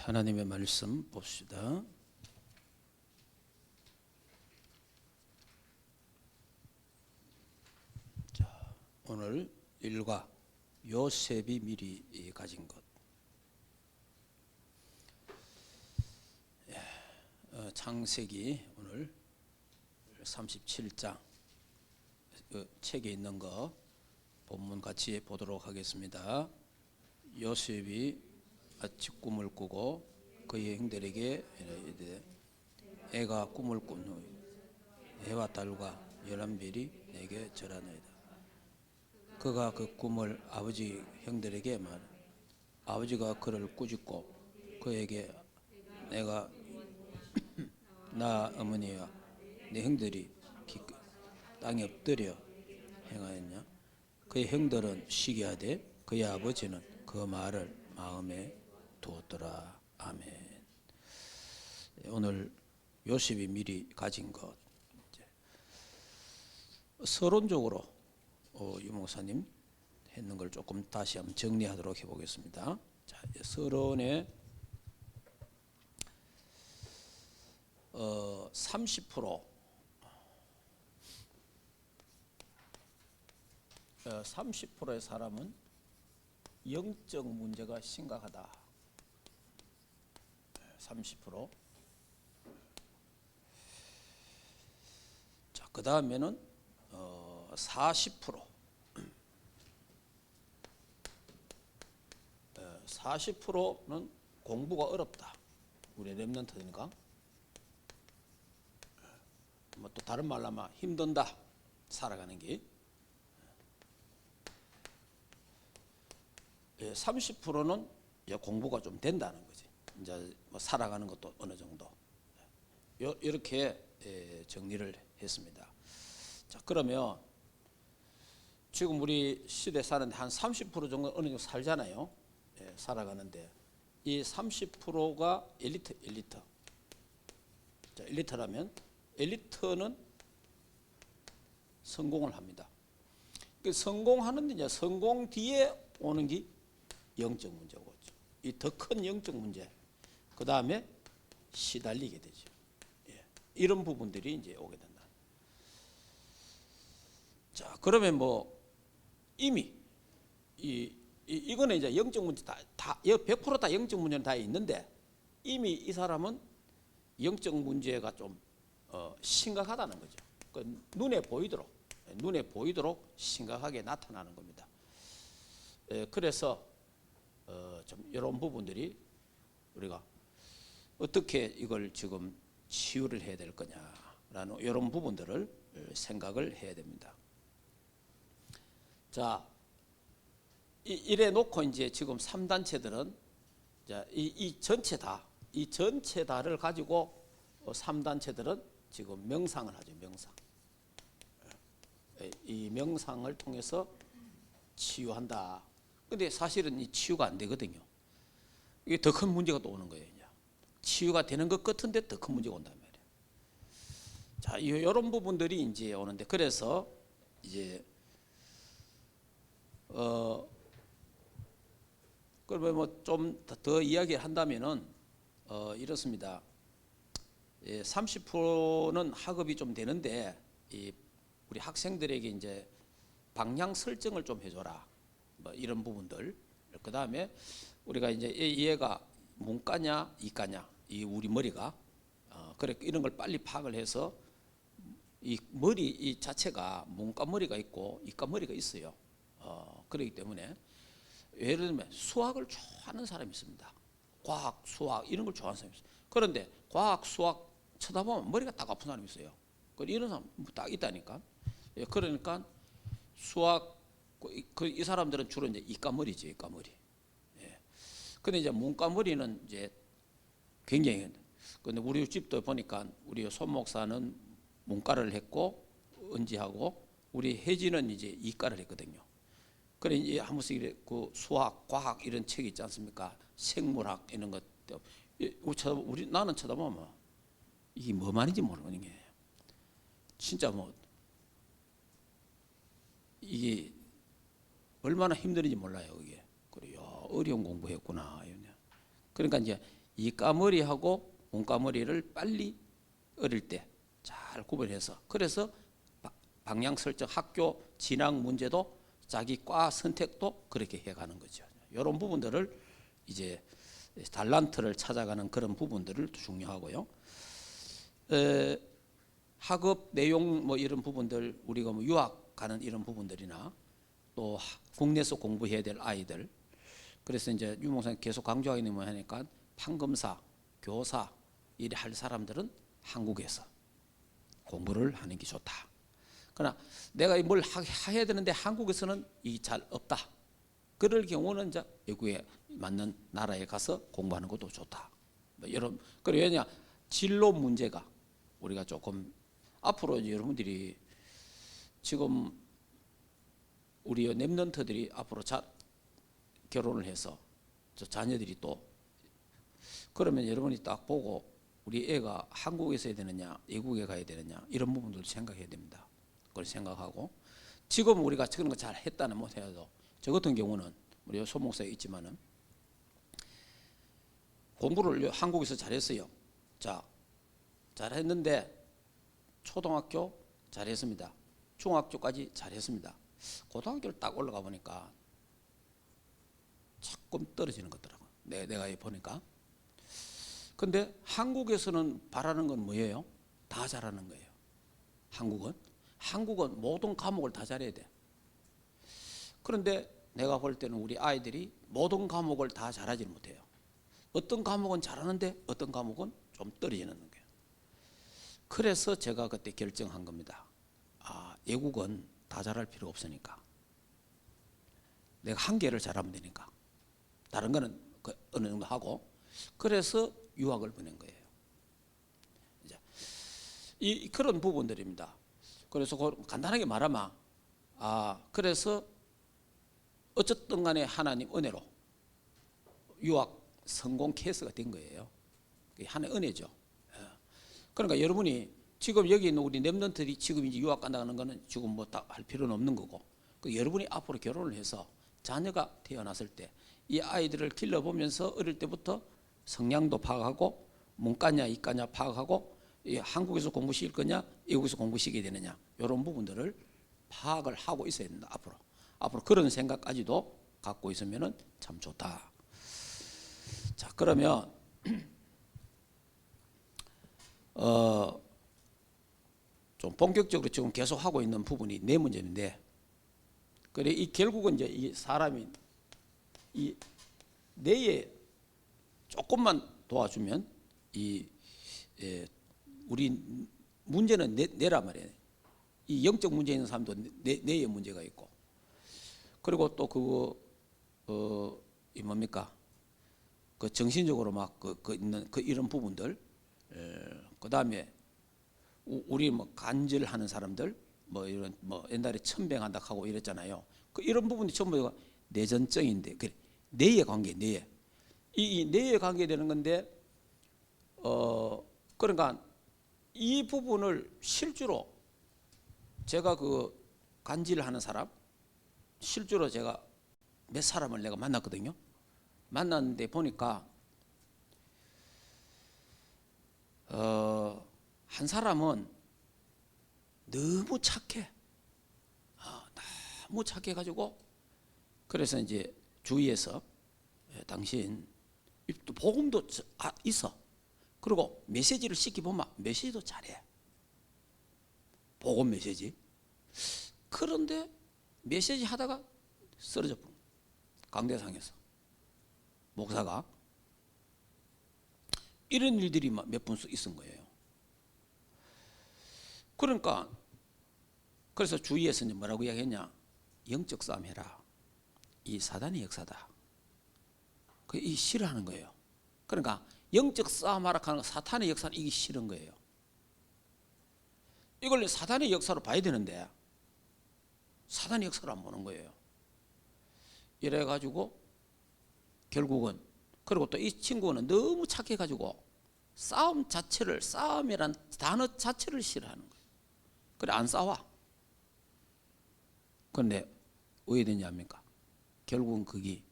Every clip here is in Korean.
하나님의 말씀 봅시다. 자, 오늘 일과 요셉이 미리 가진 것. 창세기 오늘 37장 그 책에 있는 거 본문 같이 보도록 하겠습니다. 요셉이 아침 꿈을 꾸고 그의 형들에게 이르되 애가 꿈을 꾼 후 해와 달과 열한 별이 내게 절하나이다. 그가 그 꿈을 아버지 형들에게 말하니 아버지가 그를 꾸짖고 그에게 내가 나 어머니와 내 형들이 땅에 엎드려 행하였냐. 그의 형들은 시기하되 그의 아버지는 그 말을 마음에 두었더라. 아멘. 오늘 요셉이 미리 가진 것, 서론적으로 유 목사님 했는 걸 조금 다시 한번 정리하도록 해보겠습니다. 자, 서론에 30%의 사람은 영적 문제가 심각하다. 30%. 자, 그 다음에는 40%. 40%는 공부가 어렵다. 우리 렘넌트니까. 뭐 또 다른 말로 하면 힘든다. 살아가는 게. 30%는 이제 공부가 좀 된다는 거지. 이제 뭐 살아가는 것도 어느 정도. 이렇게 정리를 했습니다. 자, 그러면 지금 우리 시대 사는데 한 30% 정도 어느 정도 살잖아요. 살아가는데 이 30%가 엘리트. 자, 엘리트라면 엘리트는 성공을 합니다. 그 성공하는데 이제 성공 뒤에 오는 게 영적 문제고, 이 더 큰 영적 문제, 그 다음에 시달리게 되죠. 이런 부분들이 이제 오게 된다. 자, 그러면 뭐 이미 이거는 이제 영적 문제 다 100% 다 영적 문제는 다 있는데 이미 이 사람은 영적 문제가 좀 심각하다는 거죠. 그 눈에 보이도록 심각하게 나타나는 겁니다. 그래서 좀 이런 부분들이 우리가 어떻게 이걸 지금 치유를 해야 될 거냐라는 이런 부분들을 생각을 해야 됩니다. 자, 이래 놓고 이제 지금 3단체들은 이 전체 다를 가지고 3단체들은 지금 명상을 하죠. 이 명상을 통해서 치유한다. 근데 사실은 이 치유가 안 되거든요. 이게 더 큰 문제가 또 오는 거예요. 치유가 되는 것 같은데 더 큰 문제가 온단 말이에요. 자, 이런 부분들이 이제 오는데, 그래서 이제 그러면 뭐 좀 더 이야기를 한다면은 이렇습니다. 30%는 학업이 좀 되는데 우리 학생들에게 이제 방향 설정을 좀 해줘라. 뭐 이런 부분들. 그 다음에 우리가 이제 얘가 문과냐 이과냐, 이 우리 머리가 그래 이런 걸 빨리 파악을 해서 이 머리 이 자체가 문과 머리가 있고 이과 머리가 있어요. 그렇기 때문에 예를 들면 수학을 좋아하는 사람이 있습니다. 과학, 수학 이런 걸 좋아하는 사람이 있어요. 그런데 과학, 수학 쳐다보면 머리가 딱 아픈 사람이 있어요. 이런 사람 딱 있다니까. 그러니까 수학 이 사람들은 주로 이제 이과머리지, 이과머리. 근데 이제 문과머리는 이제 굉장히. 근데 우리 집도 보니까 우리 손 목사는 문과를 했고 은지하고 우리 혜지는 이제 이과를 했거든요. 그래 이제 한 번씩 그 수학, 과학 이런 책이 있지 않습니까? 생물학 이런 것도 나는 쳐다보면 이게 뭐 말인지 모르는 게 진짜 뭐 이게 얼마나 힘든지 몰라요. 이게 그래요. 어려운 공부했구나. 그러니까 이제 이 까머리하고 문까머리를 빨리 어릴 때 잘 구분해서, 그래서 방향 설정, 학교 진학 문제도 자기 과 선택도 그렇게 해가는 거죠. 이런 부분들을 이제 달란트를 찾아가는 그런 부분들을 중요하고요. 학업 내용 뭐 이런 부분들, 우리가 뭐 유학 가는 이런 부분들이나 또 국내에서 공부해야 될 아이들, 그래서 이제 유 목사님 계속 강조하는 뭐 하니까 판검사, 교사 이래 할 사람들은 한국에서 공부를 하는 게 좋다. 그러나 내가 뭘 해야 되는데 한국에서는 이 잘 없다. 그럴 경우는 이제 외국에 맞는 나라에 가서 공부하는 것도 좋다. 뭐 이런, 그리고 왜냐 진로 문제가 우리가 조금 앞으로 이제 여러분들이 지금 우리 랩런트들이 앞으로 결혼을 해서 저 자녀들이 또 그러면 여러분이 딱 보고 우리 애가 한국에서 해야 되느냐 외국에 가야 되느냐 이런 부분들도 생각해야 됩니다. 그걸 생각하고 지금 우리가 그런 거 잘 했다는 못해도 저 같은 경우는 우리 소 목사에 있지만은 공부를 한국에서 잘했어요. 자, 잘했는데 초등학교 잘했습니다. 중학교까지 잘했습니다. 고등학교를 딱 올라가 보니까 조금 떨어지는 거더라고요. 내가 보니까. 근데 한국에서는 바라는 건 뭐예요? 다 잘하는 거예요. 한국은 모든 과목을 다 잘해야 돼. 그런데 내가 볼 때는 우리 아이들이 모든 과목을 다 잘하지 못해요. 어떤 과목은 잘하는데 어떤 과목은 좀 떨어지는 거예요. 그래서 제가 그때 결정한 겁니다. 외국은 다 잘할 필요 없으니까 내가 한 개를 잘하면 되니까 다른 거는 어느 정도 하고, 그래서 유학을 보낸 거예요. 이제 그런 부분들입니다. 그래서 간단하게 말하면 그래서 어쨌든 간에 하나님 은혜로 유학 성공 케이스가 된 거예요. 그게 하나의 은혜죠. 그러니까 여러분이 지금 여기 있는 우리 랩런트들이 지금 이제 유학 간다는 거는 지금 뭐 다 할 필요는 없는 거고, 여러분이 앞으로 결혼을 해서 자녀가 태어났을 때 이 아이들을 길러보면서 어릴 때부터 성향도 파악하고 문과냐 이과냐 파악하고 한국에서 공부시킬 거냐 외국에서 공부시키게 되느냐 이런 부분들을 파악을 하고 있어야 된다. 앞으로 그런 생각까지도 갖고 있으면 참 좋다. 자, 그러면 좀 본격적으로 지금 계속 하고 있는 부분이 네 문제인데, 그래 이 결국은 이제 이 사람이 이 뇌에 조금만 도와주면 우리 문제는 뇌란 말이에요. 이 영적 문제 있는 사람도 뇌에 문제가 있고, 그리고 또 이 뭡니까? 그 정신적으로 막 있는 이런 부분들, 그 다음에 우리 뭐 간질하는 사람들, 뭐 이런 뭐 옛날에 천병한다 하고 이랬잖아요. 이런 부분이 전부 내전증인데, 그래 뇌의 관계, 이 뇌에 관계되는 건데, 그러니까 이 부분을 실제로 제가 그 간질하는 사람 실제로 제가 몇 사람을 내가 만났거든요. 만났는데 보니까 한 사람은 너무 착해. 너무 착해가지고 그래서 이제 주위에서 당신 또 복음도 있어. 그리고 메시지를 시켜보면 메시지도 잘해. 복음 메시지. 그런데 메시지 하다가 쓰러져 버린 강대상에서 목사가. 이런 일들이 몇 번씩 있은 거예요. 그러니까 그래서 주위에서 뭐라고 이야기했냐? 영적 싸움 해라. 이 사단의 역사다. 이 싫어하는 거예요. 그러니까 영적 싸움하라 하는 사탄의 역사는 이게 싫은 거예요. 이걸 사단의 역사로 봐야 되는데 사단의 역사를 안 보는 거예요. 이래가지고 결국은, 그리고 또 이 친구는 너무 착해가지고 싸움이란 단어 자체를 싫어하는 거예요. 그래 안 싸워. 그런데 왜 되냐입니까? 결국은 그게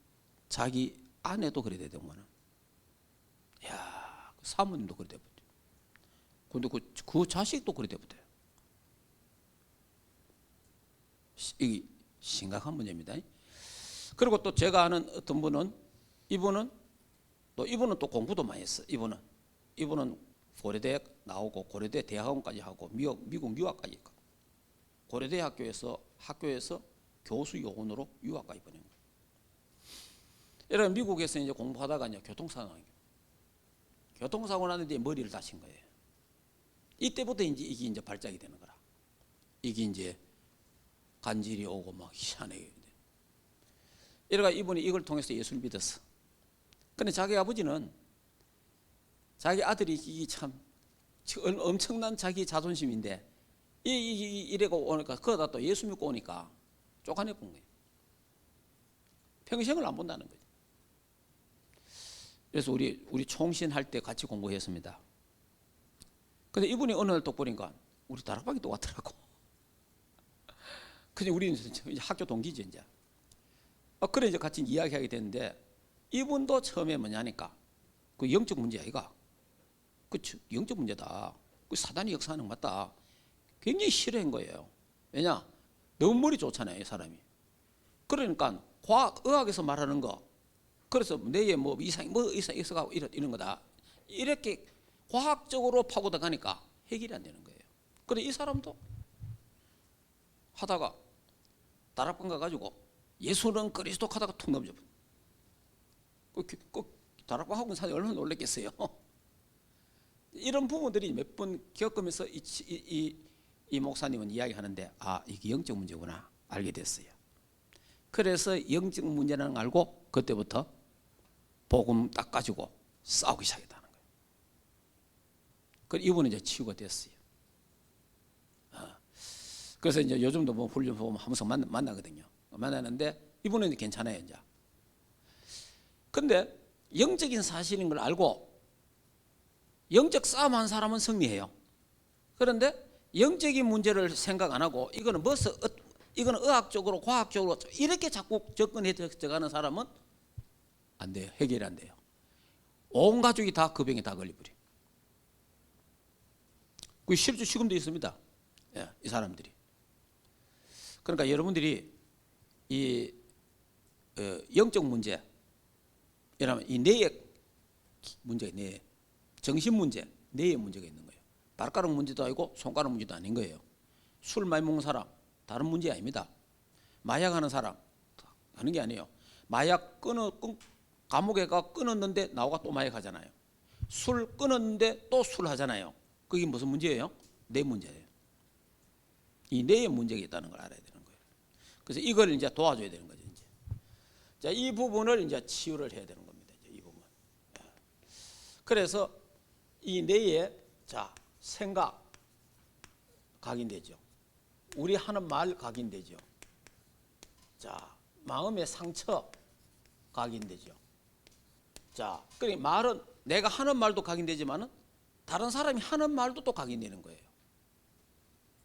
자기 아내도 그래 되던 거는, 야 사모님도 그래 돼버려. 근데 그 자식도 그래 돼버려. 이게 심각한 문제입니다. 그리고 또 제가 아는 어떤 분은 이분은 또 공부도 많이 했어. 이분은 고려대 나오고 고려대 대학원까지 하고 미국 유학까지 있고 고려대 학교에서 교수 요원으로 유학까지 보낸 거예요. 이런 미국에서 이제 공부하다가 이제 교통사고 나는데 머리를 다친 거예요. 이때부터 이게 이제 발작이 되는 거라. 이게 이제 간질이 오고 막 희한해요. 이래가 이분이 이걸 통해서 예수를 믿었어. 근데 자기 아버지는 자기 아들이 이게 참 엄청난 자기 자존심인데 이래고 오니까 그러다 또 예수 믿고 오니까 쫓아내 본 거예요. 평생을 안 본다는 거죠. 그래서 우리 총신할 때 같이 공부했습니다. 근데 이분이 어느 날 또 보니까 우리 다락방이 똑같더라고. 근데 우리는 이제 학교 동기죠 이제. 그래 이제 같이 이야기하게 됐는데 이분도 처음에 뭐냐니까 그 영적 문제 아이가. 그치 영적 문제다. 그 사단이 역사하는 거 맞다. 굉장히 싫어한 거예요. 왜냐 너무 머리 좋잖아요 이 사람이. 그러니까 의학에서 말하는 거. 그래서 뇌에 뭐 이상이 있어가고 이런 거다. 이렇게 과학적으로 파고들어가니까 해결이 안 되는 거예요. 그래 이 사람도 하다가 다락방 가가지고 예수는 그리스도 하다가 툭 넘어져. 다락방 하고 있는 사람이 얼마나 놀랬겠어요. 이런 부분들이 몇 번 겪으면서 이 목사님은 이야기하는데 이게 영적 문제구나 알게 됐어요. 그래서 영적 문제라는 걸 알고 그때부터 복음 딱 가지고 싸우기 시작했다는 거예요. 그래서 이분은 이제 치유가 됐어요. 그래서 이제 요즘도 뭐 훈련 보면 항상 만나거든요. 만나는데 이분은 이제 괜찮아요 이제. 근데 영적인 사실인 걸 알고 영적 싸움한 사람은 승리해요. 그런데 영적인 문제를 생각 안 하고 이거는 의학적으로 과학적으로 이렇게 자꾸 접근해 들어가는 사람은 안 돼요. 해결이 안 돼요. 온 가족이 다 그 병에 다 걸려버려. 그 실제 지금도 있습니다. 이 사람들이. 그러니까 여러분들이 이 영적 문제, 이라면 이 뇌의 문제가 정신 문제, 뇌의 문제가 있는 거예요. 발가락 문제도 아니고 손가락 문제도 아닌 거예요. 술 많이 먹는 사람 다른 문제 아닙니다. 마약하는 사람 하는 게 아니에요. 마약 감옥에 가 끊었는데 나오가 또 마약하잖아요. 술 끊었는데 또 술 하잖아요. 그게 무슨 문제예요? 뇌 문제예요. 이 뇌의 문제가 있다는 걸 알아야 되는 거예요. 그래서 이걸 이제 도와줘야 되는 거죠. 이제. 자, 이 부분을 이제 치유를 해야 되는 겁니다. 이제 이 부분. 그래서 이 뇌의 생각 각인되죠. 우리 하는 말 각인되죠. 자, 마음의 상처 각인되죠. 자, 그러니 말은 내가 하는 말도 각인되지만은 다른 사람이 하는 말도 또 각인되는 거예요.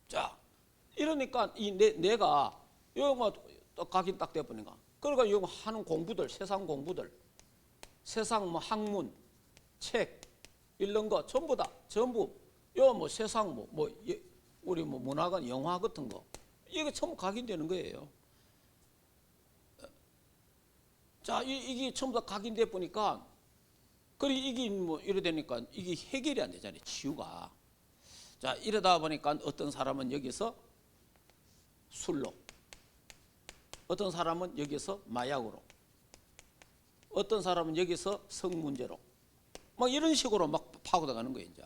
자, 이러니까 이 내가 이거 각인 딱 돼버리니까. 그러니까 이거 하는 공부들, 세상 공부들, 세상 뭐 학문, 책 이런 거 전부 요 뭐 세상 우리 뭐 문화관, 영화 같은 거 이게 전부 각인되는 거예요. 자, 이게 전부 다 각인돼 보니까 이게 뭐 이래 되니까 이게 해결이 안 되잖아요. 치유가. 자, 이러다 보니까 어떤 사람은 여기서 술로, 어떤 사람은 여기서 마약으로, 어떤 사람은 여기서 성 문제로, 막 이런 식으로 막 파고들어가는 거예요, 이제.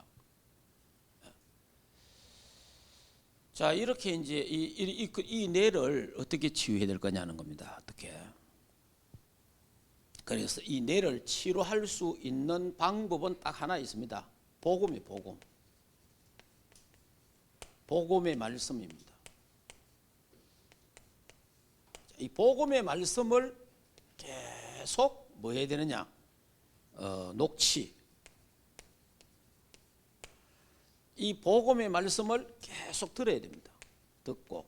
자, 이렇게 이제 이 뇌를 어떻게 치유해야 될 거냐는 겁니다. 어떻게. 그래서 이 뇌를 치료할 수 있는 방법은 딱 하나 있습니다. 복음이에요, 복음. 복음의 말씀입니다. 이 복음의 말씀을 계속 뭐 해야 되느냐? 녹취. 이 복음의 말씀을 계속 들어야 됩니다. 듣고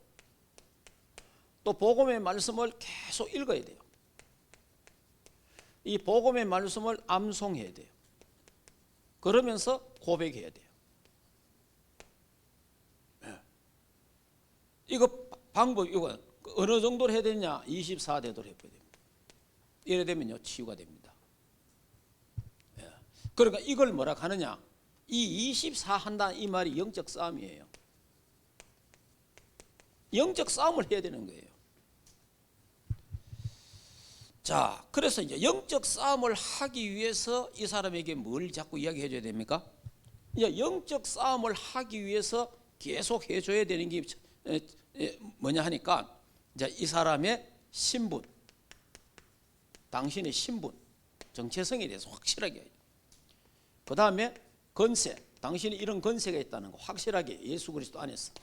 또 복음의 말씀을 계속 읽어야 돼요. 이 복음의 말씀을 암송해야 돼요. 그러면서 고백해야 돼요. 이거 방법, 이거 어느 정도로 해야 되냐? 24대도로 해야 됩니다. 이래 되면요, 치유가 됩니다. 그러니까 이걸 뭐라 하느냐? 이 24 한다 이 말이 영적 싸움이에요. 영적 싸움을 해야 되는 거예요. 자, 그래서 이제 영적 싸움을 하기 위해서 이 사람에게 뭘 자꾸 이야기해 줘야 됩니까? 이제 영적 싸움을 하기 위해서 계속 해줘야 되는 게 뭐냐 하니까, 이제 이 사람의 신분, 당신의 신분, 정체성에 대해서 확실하게 해요. 그 다음에 건세, 당신이 이런 건세가 있다는 거 확실하게 예수 그리스도 안에서.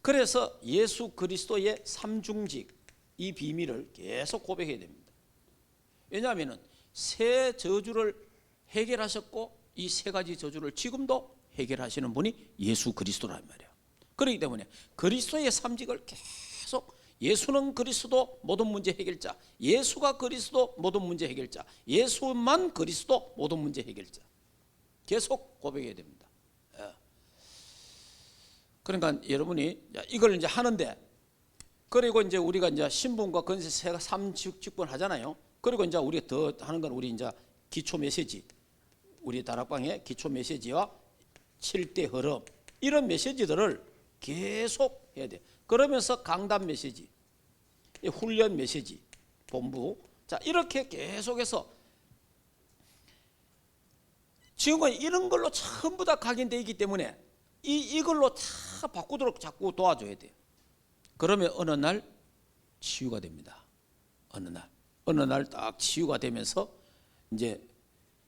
그래서 예수 그리스도의 삼중직, 이 비밀을 계속 고백해야 됩니다. 왜냐하면 세 저주를 해결하셨고 이 세 가지 저주를 지금도 해결하시는 분이 예수 그리스도란 말이에요. 그렇기 때문에 그리스도의 삼직을 계속, 예수는 그리스도 모든 문제 해결자, 예수가 그리스도 모든 문제 해결자, 예수만 그리스도 모든 문제 해결자, 계속 고백해야 됩니다. 그러니까 여러분이 이걸 이제 하는데, 그리고 이제 우리가 이제 신분과 건세 세가 삼직분 하잖아요. 그리고 이제 우리가 더 하는 건 우리 이제 기초 메시지, 우리 다락방의 기초 메시지와 7대 흐름, 이런 메시지들을 계속 해야 돼. 그러면서 강단 메시지, 훈련 메시지, 본부, 자 이렇게 계속해서 지금은 이런 걸로 전부 다 각인되어 있기 때문에 이걸로 다 바꾸도록 자꾸 도와줘야 돼요. 그러면 어느 날 치유가 됩니다. 어느 날 딱 치유가 되면서 이제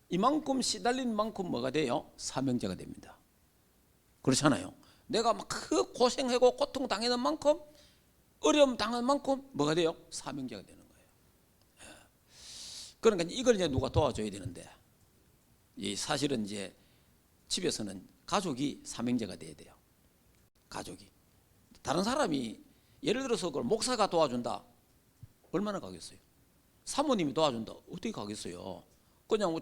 이만큼 시달린 만큼 뭐가 돼요? 사명자가 됩니다. 그렇잖아요. 내가 막 그 고생하고 고통 당하는 만큼, 어려움 당하는 만큼 뭐가 돼요? 사명자가 되는 거예요. 그러니까 이걸 이제 누가 도와줘야 되는데, 이 사실은 이제 집에서는 가족이 사명자가 돼야 돼요. 가족이. 다른 사람이 예를 들어서 그걸 목사가 도와준다, 얼마나 가겠어요? 사모님이 도와준다, 어떻게 가겠어요? 그냥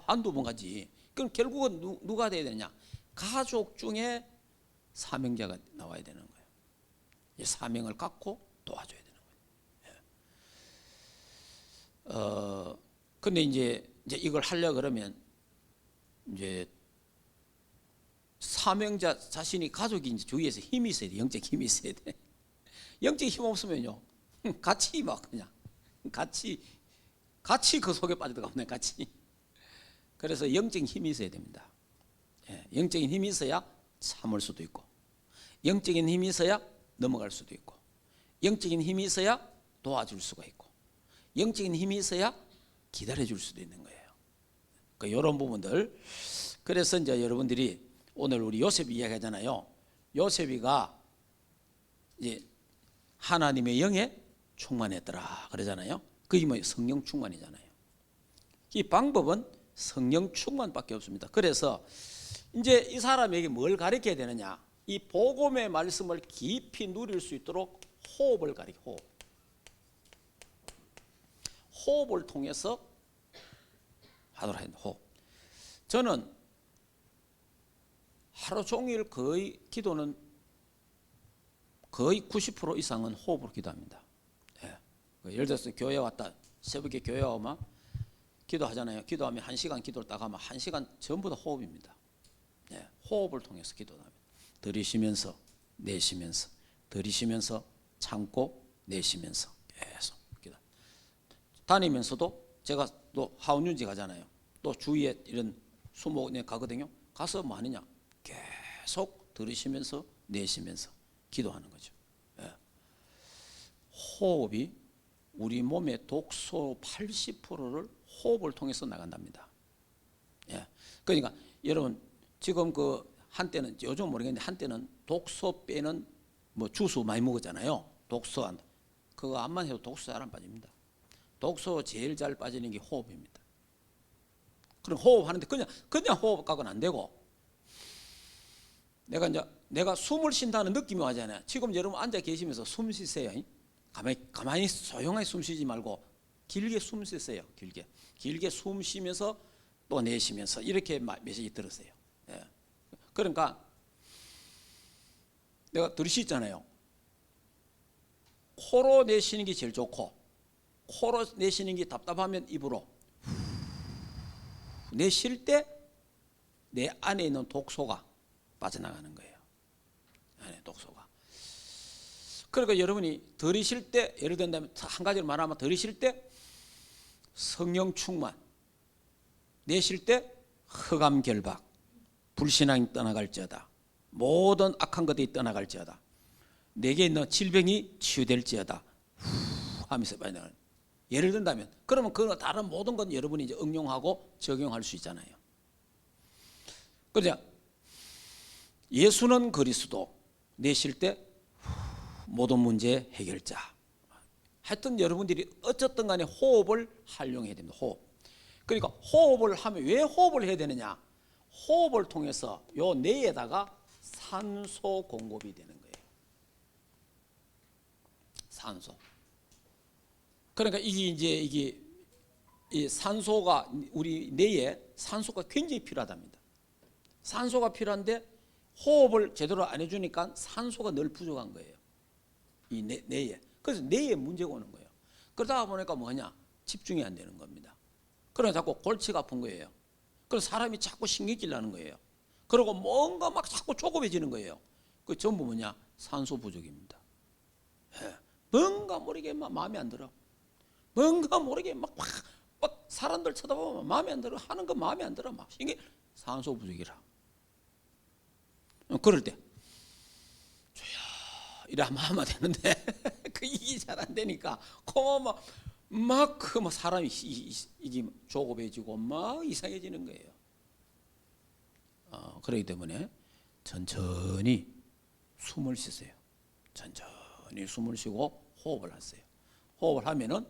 한두 번 가지. 그럼 결국은 누가 돼야 되느냐? 가족 중에 사명자가 나와야 되는 거예요. 사명을 갖고 도와줘야 되는 거예요. 근데 이제 이걸 하려 그러면 이제 사명자 자신이, 가족이 이제 주위에서 힘이 있어야 돼. 영적 힘이 있어야 돼. 영적 힘 없으면요, 같이 막 그냥 같이 그 속에 빠져들어가네, 같이. 그래서 영적인 힘이 있어야 됩니다. 영적인 힘이 있어야 참을 수도 있고, 영적인 힘이 있어야 넘어갈 수도 있고, 영적인 힘이 있어야 도와줄 수가 있고, 영적인 힘이 있어야 기다려줄 수도 있는 거예요. 이런 부분들. 그래서 이제 여러분들이 오늘 우리 요셉 이야기하잖아요. 요셉이가 이제 하나님의 영에 충만했더라 그러잖아요. 그게 뭐 성령 충만이잖아요. 이 방법은 성령 충만밖에 없습니다. 그래서 이제 이 사람에게 뭘 가르쳐야 되느냐? 이 복음의 말씀을 깊이 누릴 수 있도록 호흡을 가르쳐. 호흡을 통해서 하도록 해야 돼요. 호흡. 저는 하루 종일 거의 기도는 거의 90% 이상은 호흡으로 기도합니다. 예를 들어서 교회 왔다, 새벽에 교회 오면 기도하잖아요. 기도하면 1시간 기도를 딱 하면 1시간 전부 다 호흡입니다. 호흡을 통해서 기도합니다. 들이쉬면서 내쉬면서, 들이쉬면서 참고 내쉬면서 계속 기도. 다니면서도 제가 또 하원윤지 가잖아요. 또 주위에 이런 수목에 가거든요. 가서 뭐 하느냐? 계속 들이쉬면서 내쉬면서 기도하는 거죠. 호흡이 우리 몸의 독소 80%를 호흡을 통해서 나간답니다. 그러니까 여러분 지금 그 한때는, 요즘 모르겠는데 한때는 독소 빼는 뭐 주스 많이 먹었잖아요. 독소 그거 암만 해도 독소 잘 안 빠집니다. 독소 제일 잘 빠지는 게 호흡입니다. 그럼 호흡하는데 그냥 호흡 갖고는 안 되고, 내가 숨을 쉰다는 느낌이 와잖아요. 지금 여러분 앉아 계시면서 숨 쉬세요. 가만히 조용하게 숨 쉬지 말고 길게 숨 쉬세요. 길게 숨 쉬면서 또 내쉬면서 이렇게 메시지 들었어요. 예. 그러니까 내가 들으시잖아요. 코로 내쉬는 게 제일 좋고, 코로 내쉬는 게 답답하면 입으로 내쉴 때 내 안에 있는 독소가 빠져나가는 거예요. 안에 독소가. 그러니까 여러분이 들이쉴 때, 예를 들면 한 가지로 말하면 들이쉴 때 성령 충만, 내쉴 때 흑암 결박, 불신앙이 떠나갈지어다, 모든 악한 것들이 떠나갈지어다, 내게 있는 질병이 치유될지어다 하면서 말하는. 예를 든다면, 그러면 그 다른 모든 건 여러분이 이제 응용하고 적용할 수 있잖아요. 그죠? 예수는 그리스도, 내쉴 때 모든 문제 해결자. 하여튼 여러분들이 어쨌든 간에 호흡을 활용해야 됩니다. 호흡. 그러니까 호흡을 하면 왜 호흡을 해야 되느냐? 호흡을 통해서 요 뇌에다가 산소 공급이 되는 거예요. 산소. 그러니까 이게 이 산소가 우리 뇌에 산소가 굉장히 필요하답니다. 산소가 필요한데 호흡을 제대로 안 해주니까 산소가 늘 부족한 거예요. 이 뇌에. 그래서 뇌에 문제가 오는 거예요. 그러다 보니까 뭐냐? 집중이 안 되는 겁니다. 그래서 자꾸 골치가 아픈 거예요. 그래서 사람이 자꾸 신경질 나는 거예요. 그리고 뭔가 막 자꾸 조급해지는 거예요. 그 전부 뭐냐? 산소 부족입니다. 예. 뭔가 모르게 막 마음에 안 들어. 뭔가 모르게 막 사람들 쳐다보면 마음에 안 들어. 하는 거 마음에 안 들어. 막 이게 산소 부족이라. 그럴 때 주여 이래 하면 되는데 그 이게 잘 안 되니까 막 사람이 이게 조급해지고 막 이상해지는 거예요. 그렇기 때문에 천천히 숨을 쉬세요. 천천히 숨을 쉬고 호흡을 하세요. 호흡을 하면은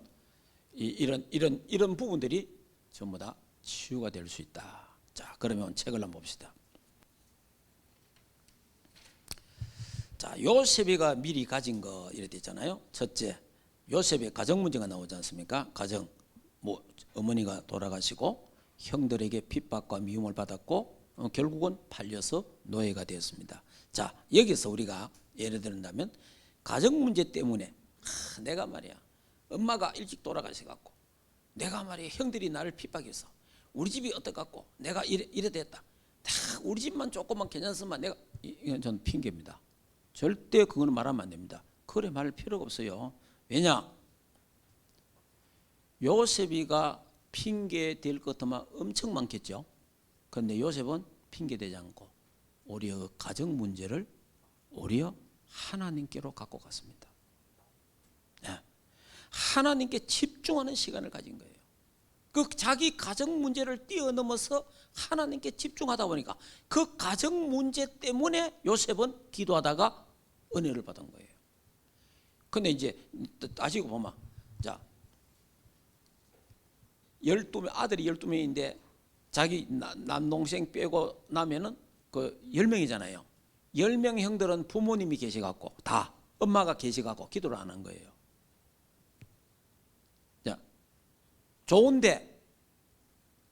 이런 부분들이 전부 다 치유가 될 수 있다. 자, 그러면 책을 한번 봅시다. 자, 요셉이가 미리 가진 거 이래 있잖아요. 첫째, 요셉의 가정 문제가 나오지 않습니까? 가정, 어머니가 돌아가시고 형들에게 핍박과 미움을 받았고 결국은 팔려서 노예가 되었습니다. 자, 여기서 우리가 예를 들면 가정 문제 때문에 내가 말이야 엄마가 일찍 돌아가셔갖고 내가 말이야 형들이 나를 핍박해서 우리 집이 어떡갖고 내가 이래 됐다. 다 우리 집만 조금만 괜찮으면 내가 이건 전 핑계입니다. 절대 그거는 말하면 안 됩니다. 그래 말할 필요가 없어요. 왜냐? 요셉이가 핑계 될 것만 엄청 많겠죠. 그런데 요셉은 핑계 되지 않고 오히려 가정 문제를 오히려 하나님께로 갖고 갔습니다. 네. 하나님께 집중하는 시간을 가진 거예요. 그 자기 가정 문제를 뛰어넘어서 하나님께 집중하다 보니까 그 가정 문제 때문에 요셉은 기도하다가 은혜를 받은 거예요. 근데 이제 따지고 보면 자 12명 아들이 12명인데 자기 남동생 빼고 나면은 그 10명이잖아요. 10명 형들은 부모님이 계셔갖고 다 엄마가 계셔갖고 기도를 안 한 거예요. 자, 좋은데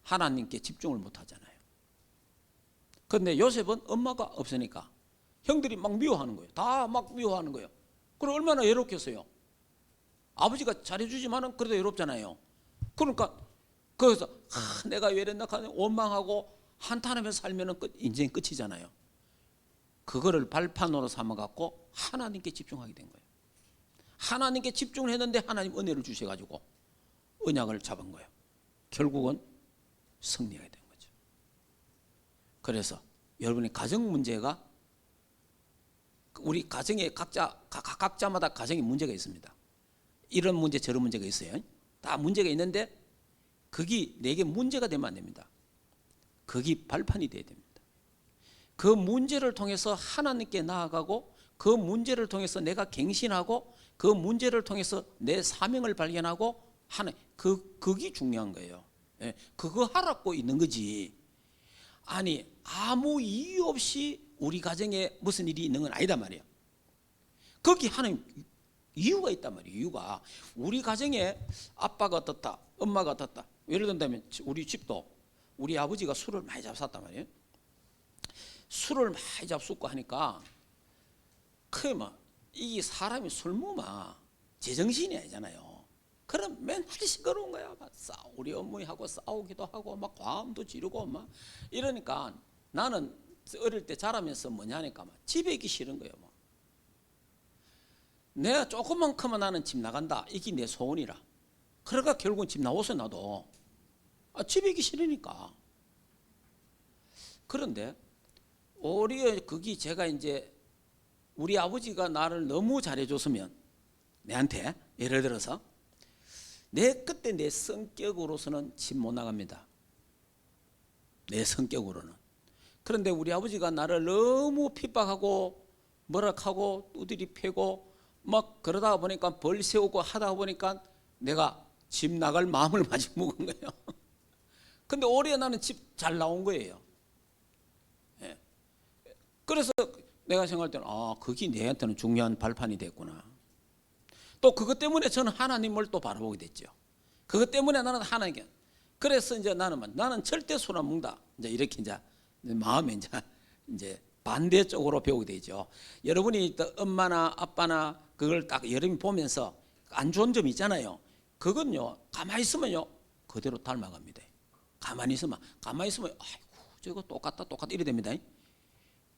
하나님께 집중을 못 하잖아요. 그런데 요셉은 엄마가 없으니까 형들이 막 미워하는 거예요. 다 막 미워하는 거예요. 그럼 얼마나 외롭겠어요. 아버지가 잘해주지만은 그래도 외롭잖아요. 그러니까 그래서 내가 왜 이랬나 원망하고 한탄하면서 살면은 인생 끝이잖아요. 그거를 발판으로 삼아갖고 하나님께 집중하게 된 거예요. 하나님께 집중을 했는데 하나님 은혜를 주셔가지고 언약을 잡은 거예요. 결국은 승리하게 된 거죠. 그래서 여러분의 가정 문제가 우리 가정에 각자마다 가정에 문제가 있습니다. 이런 문제 저런 문제가 있어요. 다 문제가 있는데 그게 내게 문제가 되면 안 됩니다. 그게 발판이 돼야 됩니다. 그 문제를 통해서 하나님께 나아가고 그 문제를 통해서 내가 갱신하고 그 문제를 통해서 내 사명을 발견하고 하는 그게 중요한 거예요. 예, 그거 하라고 있는 거지. 아니 아무 이유 없이 우리 가정에 무슨 일이 있는 건 아니다 말이에요. 거기 하나님 이유가 있단 말이에요. 이유가 우리 가정에 아빠가 어떻다 엄마가 어떻다. 예를 든다면 우리 집도 우리 아버지가 술을 많이 잡쌌단 말이에요. 술을 많이 잡수고 하니까 그게 이 사람이 술 먹으면 제정신이 아니잖아요. 그럼 맨날 시끄러운 거야. 막 우리 어머니하고 싸우기도 하고 막 과음도 지르고 막 이러니까 나는 어릴 때 자라면서 뭐냐니까 막 집에 있기 싫은 거예요. 뭐. 내가 조금만 크면 나는 집 나간다. 이게 내 소원이라. 그러니까 결국은 집 나왔어요. 나도 집에 있기 싫으니까. 그런데 오히려 그게 제가 이제 우리 아버지가 나를 너무 잘해줬으면 내한테 예를 들어서 그때 내 성격으로서는 집 못 나갑니다. 내 성격으로는. 그런데 우리 아버지가 나를 너무 핍박하고 뭐락하고 두드리 패고 막 그러다 보니까 벌 세우고 하다 보니까 내가 집 나갈 마음을 마저 먹은 거예요. 근데 올해 나는 집 잘 나온 거예요. 예. 그래서 내가 생각할 때는 그게 내한테는 중요한 발판이 됐구나. 또 그것 때문에 저는 하나님을 또 바라보게 됐죠. 그것 때문에 나는 하나님께. 그래서 이제 나는 절대 술 안 먹는다. 이제 이렇게 이제 마음에 이제 반대쪽으로 배우게 되죠. 여러분이 엄마나 아빠나 그걸 딱 여러분이 보면서 안 좋은 점이 있잖아요. 그건요 가만히 있으면요 그대로 닮아갑니다. 가만히 있으면 아이고 저거 똑같다 이래 됩니다.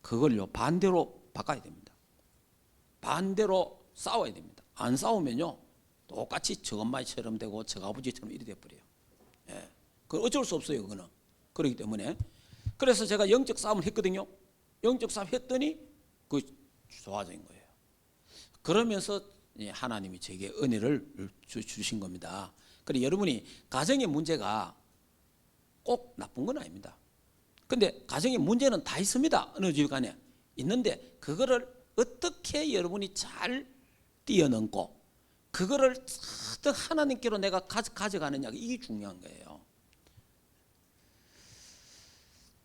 그걸요 반대로 바꿔야 됩니다. 반대로 싸워야 됩니다. 안 싸우면요 똑같이 저 엄마처럼 되고 저 아버지처럼 이래 돼버려요. 예, 그건 어쩔 수 없어요. 그거는 그렇기 때문에 그래서 제가 영적 싸움을 했거든요. 영적 싸움 했더니 그 좋아진 거예요. 그러면서 하나님이 제게 은혜를 주신 겁니다. 그래 여러분이 가정의 문제가 꼭 나쁜 건 아닙니다. 근데 가정의 문제는 다 있습니다. 어느 집 간에 있는데 그거를 어떻게 여러분이 잘 뛰어넘고 그거를 하나님께로 내가 가져가느냐 이게 중요한 거예요.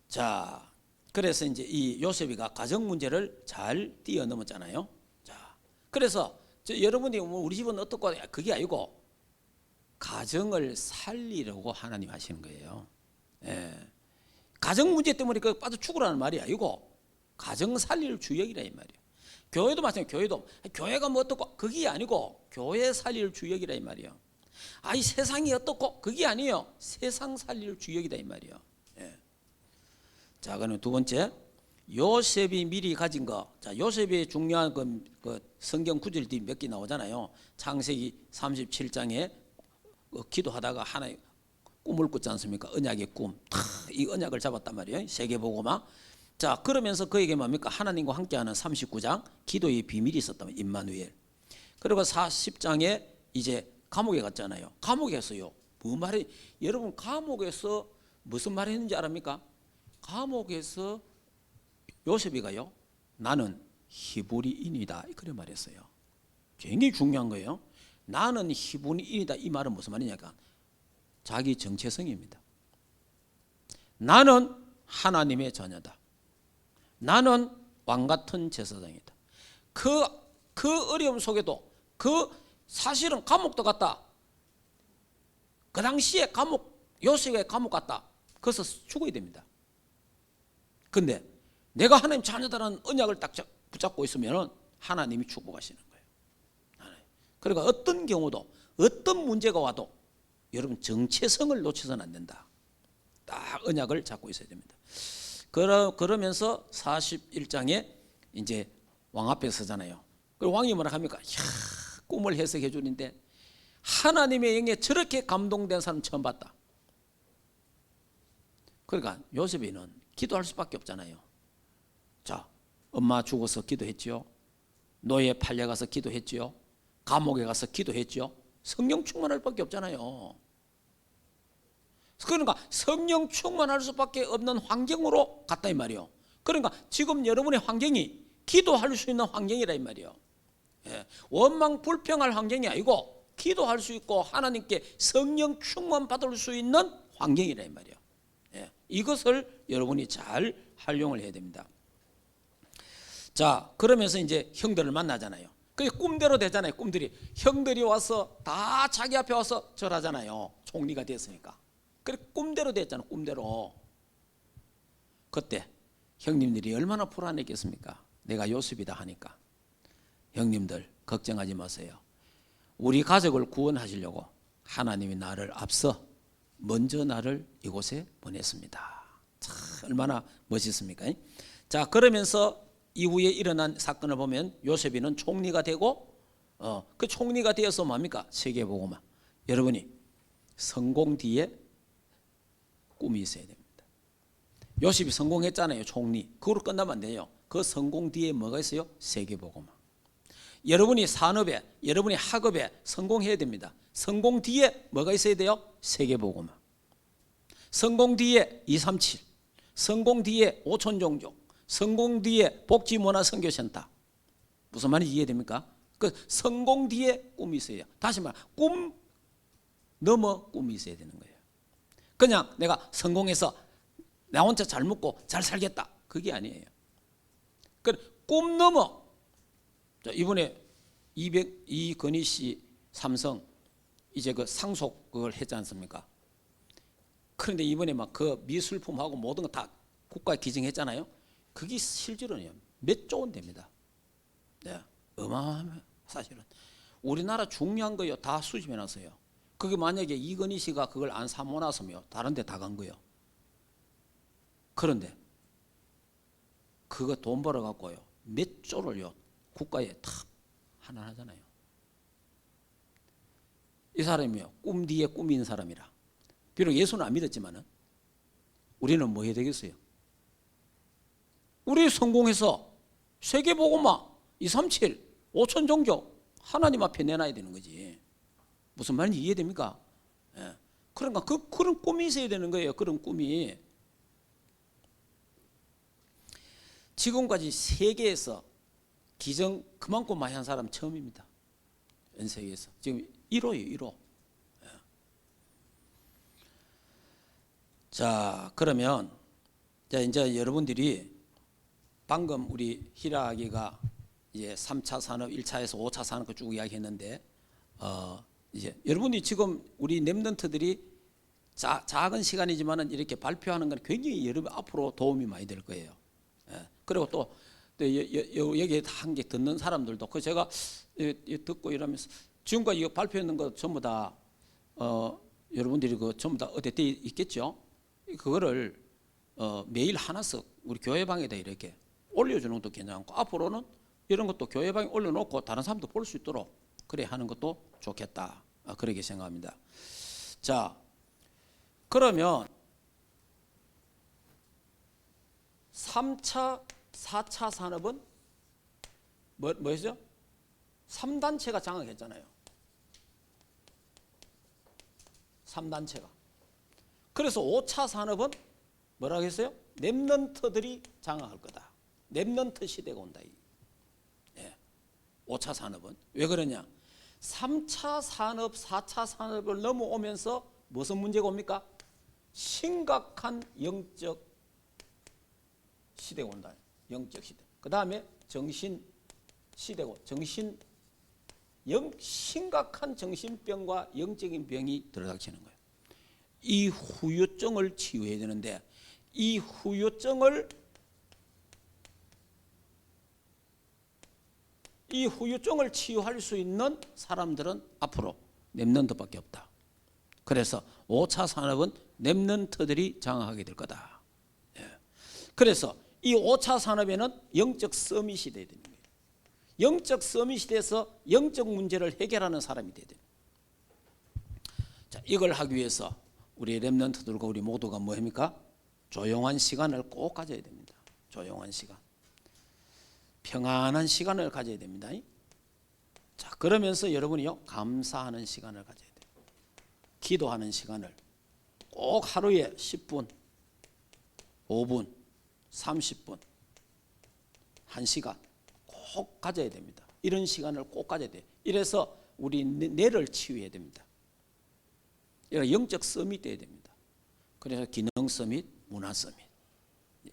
자, 그래서 이제 이 요셉이가 가정 문제를 잘 뛰어넘었잖아요. 자, 그래서 여러분이 우리 집은 어떻고 그게 아니고 가정을 살리려고 하나님 하시는 거예요. 예. 가정 문제 때문에 그 빠져 죽으라는 말이 아니고 가정 살릴 주역이라 이 말이에요. 교회도 마찬가지예요. 교회가 뭐 어떻고 그게 아니고 교회 살릴 주역이라 이 말이에요. 이 세상이 어떻고 그게 아니에요. 세상 살릴 주역이다 이 말이에요. 예. 자, 그러면 두 번째 요셉이 미리 가진 거. 자, 요셉의 중요한 그 성경 구절들이 몇 개 나오잖아요. 창세기 37장에 기도하다가 하나님 꿈을 꿨지 않습니까? 언약의 꿈. 이 언약을 잡았단 말이에요. 세계보고마. 자, 그러면서 그에게 뭡니까? 하나님과 함께하는 39장 기도의 비밀이 있었다면 임마누엘. 그리고 40장에 이제 감옥에 갔잖아요. 감옥에서요. 뭐 말이 여러분 감옥에서 무슨 말을 했는지 아십니까? 감옥에서 요셉이가요. 나는 히브리인이다. 그래 말했어요. 굉장히 중요한 거예요. 나는 히브리인이다. 이 말은 무슨 말이냐니까 자기 정체성입니다. 나는 하나님의 자녀다. 나는 왕같은 제사장이다. 그 어려움 속에도 사실은 감옥도 갔다. 그 당시에 요셉의 감옥 갔다. 거기서 죽어야 됩니다. 근데 내가 하나님 자녀다라는 언약을 딱 붙잡고 있으면 하나님이 축복하시는 거예요. 그러니까 어떤 경우도 어떤 문제가 와도 여러분 정체성을 놓쳐서는 안 된다. 딱 언약을 잡고 있어야 됩니다. 그러면서 41장에 이제 왕 앞에 서잖아요. 그리고 왕이 뭐라 합니까? 꿈을 해석해 주는데 하나님의 영에 저렇게 감동된 사람 처음 봤다. 그러니까 요셉이는 기도할 수밖에 없잖아요. 자, 엄마 죽어서 기도했지요. 노예 팔려가서 기도했지요. 감옥에 가서 기도했지요. 성령 충만할 밖에 없잖아요. 그러니까 성령 충만할 수밖에 없는 환경으로 갔다 이 말이에요. 그러니까 지금 여러분의 환경이 기도할 수 있는 환경이라 이 말이에요. 예, 원망 불평할 환경이 아니고 기도할 수 있고 하나님께 성령 충만 받을 수 있는 환경이라 이 말이에요. 예, 이것을 여러분이 잘 활용을 해야 됩니다. 자, 그러면서 이제 형들을 만나잖아요. 그게 꿈대로 되잖아요. 꿈들이 형들이 와서 다 자기 앞에 와서 절하잖아요. 총리가 됐으니까. 그래 꿈대로 됐잖아. 꿈대로. 그때 형님들이 얼마나 불안했겠습니까? 내가 요셉이다 하니까. 형님들 걱정하지 마세요. 우리 가족을 구원하시려고 하나님이 나를 앞서 먼저 나를 이곳에 보냈습니다. 참 얼마나 멋있습니까? 자, 그러면서 이후에 일어난 사건을 보면 요셉이는 총리가 되고 그 총리가 되어서 뭡니까? 세계복음화. 여러분이 성공 뒤에 꿈이 있어야 됩니다. 요셉이 성공했잖아요. 총리. 그걸로 끝나면 안 돼요. 그 성공 뒤에 뭐가 있어요? 세계복음화. 여러분이 산업에, 여러분이 학업에 성공해야 됩니다. 성공 뒤에 뭐가 있어야 돼요? 세계복음화. 성공 뒤에 237, 성공 뒤에 5천 종족, 성공 뒤에 복지문화선교센터. 무슨 말인지 이해됩니까? 그 성공 뒤에 꿈이 있어야. 다시 말해, 꿈 넘어 꿈이 있어야 되는 거예요. 그냥 내가 성공해서 나 혼자 잘 먹고 잘 살겠다, 그게 아니에요. 꿈 넘어. 이번에 이건희 씨 삼성 이제 그 상속 그걸 했지 않습니까? 그런데 이번에 막 그 미술품하고 모든 거 다 국가에 기증했잖아요. 그게 실제로는요 몇 조 원 됩니다. 네, 어마어마해요. 사실은 우리나라 중요한 거요 다 수집해놨어요. 그게 만약에 이건희 씨가 그걸 안 사모놨으면 다른 데 다 간 거예요. 그런데 그거 돈 벌어갖고요 몇 조를요 국가에 다 하나 하잖아요. 이 사람이요 꿈 뒤에 꿈이 있는 사람이라. 비록 예수는 안 믿었지만은 우리는 뭐 해야 되겠어요? 우리 성공해서 세계복음화 237 5천 종족 하나님 앞에 내놔야 되는 거지. 무슨 말인지 이해됩니까? 예. 그러니까 그런 꿈이 있어야 되는 거예요. 그런 꿈이. 지금까지 세계에서 기정 그만큼 많이 한 사람 처음입니다. 전 세계에서 지금 1호예요. 1호. 예. 자, 그러면 이제 여러분들이 방금 우리 희락이가 이제 3차 산업, 1차에서 5차 산업 쭉 이야기했는데 이제 여러분이 지금 우리 랩런트들이 작은 시간이지만은 이렇게 발표하는 건 굉장히 여러분 앞으로 도움이 많이 될 거예요. 예. 그리고 또 여기 한 개 듣는 사람들도 그 제가 듣고 이러면서 지금까지 이거 발표했는 거 전부 다 여러분들이 그 전부 다 어디 돼 있겠죠? 그거를 매일 하나씩 우리 교회방에다 이렇게 올려주는 것도 괜찮고 앞으로는 이런 것도 교회방에 올려놓고 다른 사람도 볼 수 있도록 그래 하는 것도 좋겠다. 그렇게 생각합니다. 자, 그러면 3차, 4차 산업은 뭐였죠? 3단체가 장악했잖아요. 3단체가. 그래서 5차 산업은 뭐라고 했어요? 랩런트들이 장악할 거다. 랩런트 시대가 온다. 예. 5차 산업은. 왜 그러냐? 3차 산업, 4차 산업을 넘어오면서 무슨 문제가 옵니까? 심각한 영적 시대가 온다. 영적 시대. 그 다음에 정신 시대고 심각한 정신병과 영적인 병이 들어닥치는 거예요. 이 후유증을 치유해야 되는데 이 후유증을 치유할 수 있는 사람들은 앞으로 랩런트밖에 없다. 그래서 5차 산업은 랩런트들이 장악하게 될 거다. 예. 그래서 이 5차 산업에는 영적 서밋이 돼야 되는 거예요. 영적 서밋이 돼서 영적 문제를 해결하는 사람이 돼야 돼요. 자, 이걸 하기 위해서 우리 랩런트들과 우리 모두가 뭐 합니까? 조용한 시간을 꼭 가져야 됩니다. 조용한 시간. 평안한 시간을 가져야 됩니다. 자, 그러면서 여러분이요 감사하는 시간을 가져야 돼요. 기도하는 시간을 꼭 하루에 10분, 5분, 30분, 1시간 꼭 가져야 됩니다. 이런 시간을 꼭 가져야 돼요. 이래서 우리 뇌를 치유해야 됩니다. 영적 서밋 돼야 됩니다. 그래서 기능 서밋, 문화 서밋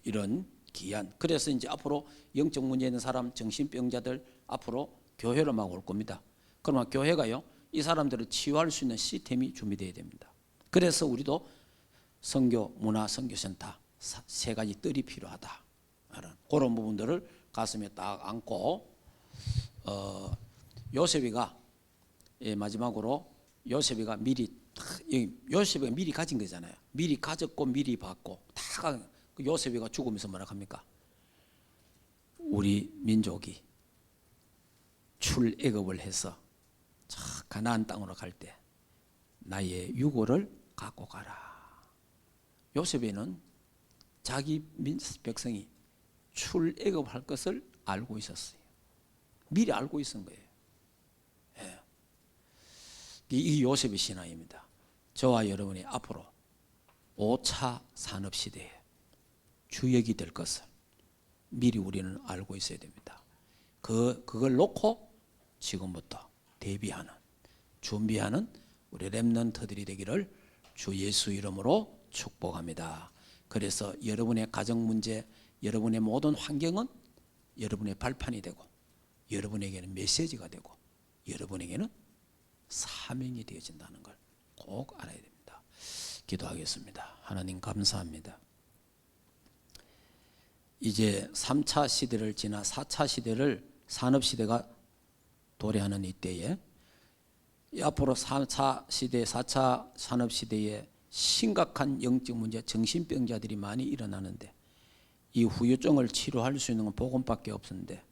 이런 기한. 그래서 이제 앞으로 영적 문제 있는 사람, 정신병자들 앞으로 교회로 막 올 겁니다. 그러면 교회가요 이 사람들을 치유할 수 있는 시스템이 준비돼야 됩니다. 그래서 우리도 선교, 문화, 선교센터 세 가지 뜰이 필요하다. 그런 부분들을 가슴에 딱 안고 요셉이가 마지막으로 요셉이가 미리 가진 거잖아요. 미리 가졌고 미리 받고 다 요셉이가 죽으면서 뭐라 합니까? 우리 민족이 출애굽을 해서 가나안 땅으로 갈 때 나의 유고를 갖고 가라. 요셉에는 자기 백성이 출애굽할 것을 알고 있었어요. 미리 알고 있은 거예요. 예. 이 요셉의 신앙입니다. 저와 여러분이 앞으로 5차 산업시대에 주역이 될 것을 미리 우리는 알고 있어야 됩니다. 그걸 놓고 지금부터 대비하는, 준비하는 우리 렘넌트들이 되기를 주 예수 이름으로 축복합니다. 그래서 여러분의 가정 문제, 여러분의 모든 환경은 여러분의 발판이 되고, 여러분에게는 메시지가 되고, 여러분에게는 사명이 되어진다는 걸 꼭 알아야 됩니다. 기도하겠습니다. 하나님 감사합니다. 이제 3차 시대를 지나 4차 시대를 산업시대가 도래하는 이때에 앞으로 3차 시대, 4차 산업시대에 심각한 영적 문제, 정신병자들이 많이 일어나는데 이 후유증을 치료할 수 있는 건 복음밖에 없는데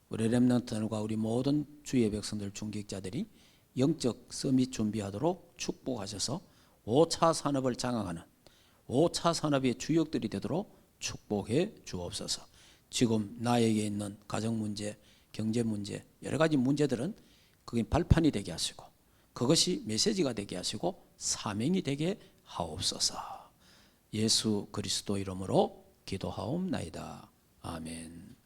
우리 렘넌트들과 우리 모든 주의 백성들, 중직자들이 영적 서밋 준비하도록 축복하셔서 5차 산업을 장악하는 5차 산업의 주역들이 되도록 축복해 주옵소서. 지금 나에게 있는 가정 문제, 경제 문제, 여러 가지 문제들은 그게 발판이 되게 하시고 그것이 메시지가 되게 하시고 사명이 되게 하옵소서. 예수 그리스도 이름으로 기도하옵나이다. 아멘.